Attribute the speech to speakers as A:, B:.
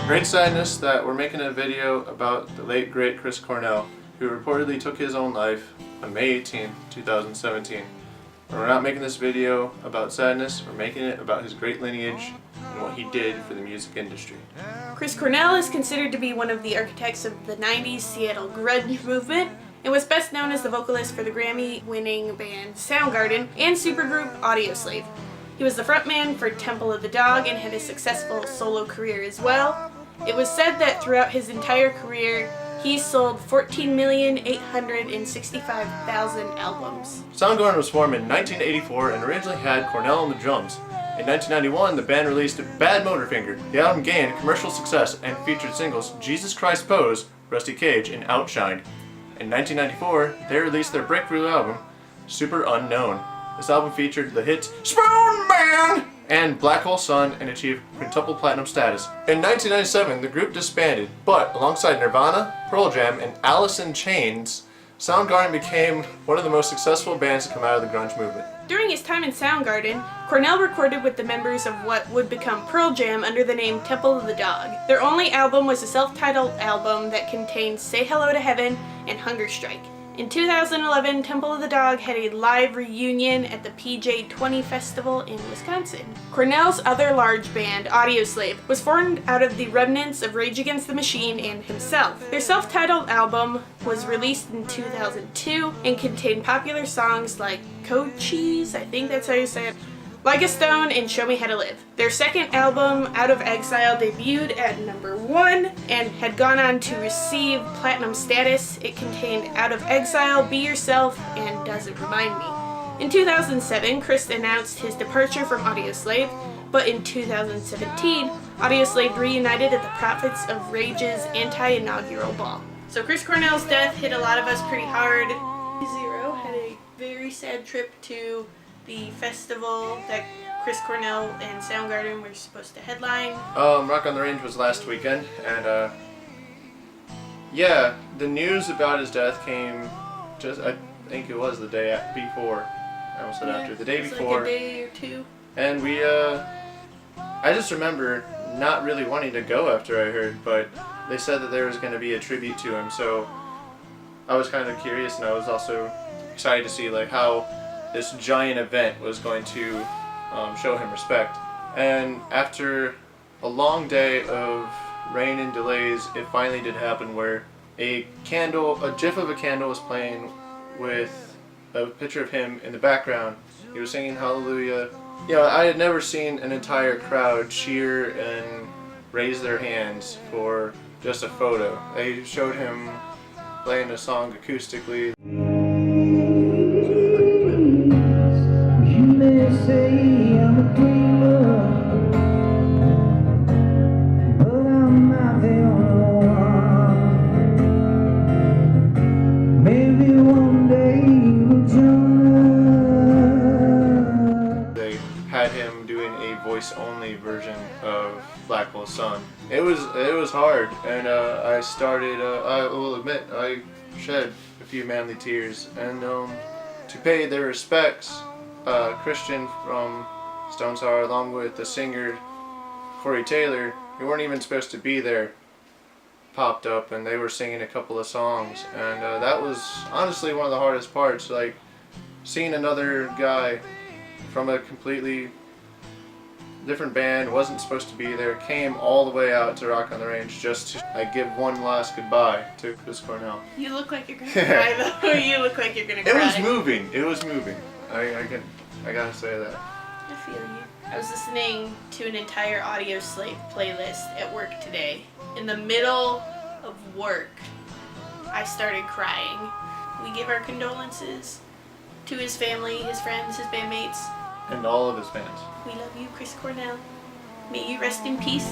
A: Great sadness that we're making a video about the late great Chris Cornell, who reportedly took his own life on May 18, 2017. We're not making this video about sadness, we're making it about his great lineage and what he did for the music industry.
B: Chris Cornell is considered to be one of the architects of the 90s Seattle grunge movement and was best known as the vocalist for the Grammy-winning band Soundgarden and supergroup Audioslave. He was the frontman for Temple of the Dog and had a successful solo career as well. It was said that throughout his entire career, he sold 14,865,000 albums.
A: Soundgarden was formed in 1984 and originally had Cornell on the drums. In 1991, the band released Bad Motorfinger. The album gained commercial success and featured singles Jesus Christ Pose, Rusty Cage, and Outshined. In 1994, they released their breakthrough album, Super Unknown. This album featured the hits Spoon Man and Black Hole Sun and achieved quintuple platinum status. In 1997, the group disbanded, but alongside Nirvana, Pearl Jam, and Alice in Chains, Soundgarden became one of the most successful bands to come out of the grunge movement.
B: During his time in Soundgarden, Cornell recorded with the members of what would become Pearl Jam under the name Temple of the Dog. Their only album was a self-titled album that contained Say Hello to Heaven and Hunger Strike. In 2011, Temple of the Dog had a live reunion at the PJ20 Festival in Wisconsin. Cornell's other large band, Audioslave, was formed out of the remnants of Rage Against the Machine and himself. Their self-titled album was released in 2002 and contained popular songs like Code Cheese, I think that's how you say it, Like a Stone, and Show Me How to Live. Their second album, Out of Exile, debuted at #1 and had gone on to receive platinum status. It contained Out of Exile, Be Yourself, and Does It Remind Me. In 2007, Chris announced his departure from Audioslave, but in 2017, Audioslave reunited at the Prophets of Rage's anti-inaugural ball. So Chris Cornell's death hit a lot of us pretty hard. Zero had a very sad trip to the festival that Chris Cornell and Soundgarden were supposed to headline.
A: Rock on the Range was last weekend, and yeah, the news about his death came just, I think it was the day before. I almost said after. The day before.
B: Like a day or two.
A: And we, I just remember not really wanting to go after I heard, but they said that there was going to be a tribute to him, so I was kind of curious, and I was also excited to see like how this giant event was going to show him respect. And after a long day of rain and delays, it finally did happen where a GIF of a candle was playing with a picture of him in the background. He was singing Hallelujah. You know, I had never seen an entire crowd cheer and raise their hands for just a photo. They showed him playing a song acoustically. Had him doing a voice-only version of Black Hole Sun. It was hard, and I will admit, I shed a few manly tears. And to pay their respects, Christian from Stone Sour, along with the singer Corey Taylor, who weren't even supposed to be there, popped up, and they were singing a couple of songs, and that was honestly one of the hardest parts. Like seeing another guy from a completely different band, wasn't supposed to be there, came all the way out to Rock on the Range just to give one last goodbye to Chris Cornell.
B: You look like you're gonna cry though. You look like you're gonna cry.
A: It was moving. It was moving. I gotta say that.
B: I feel you. I was listening to an entire Audioslave playlist at work today. In the middle of work, I started crying. We give our condolences to his family, his friends, his bandmates.
A: And all of his fans.
B: We love you, Chris Cornell. May you rest in peace.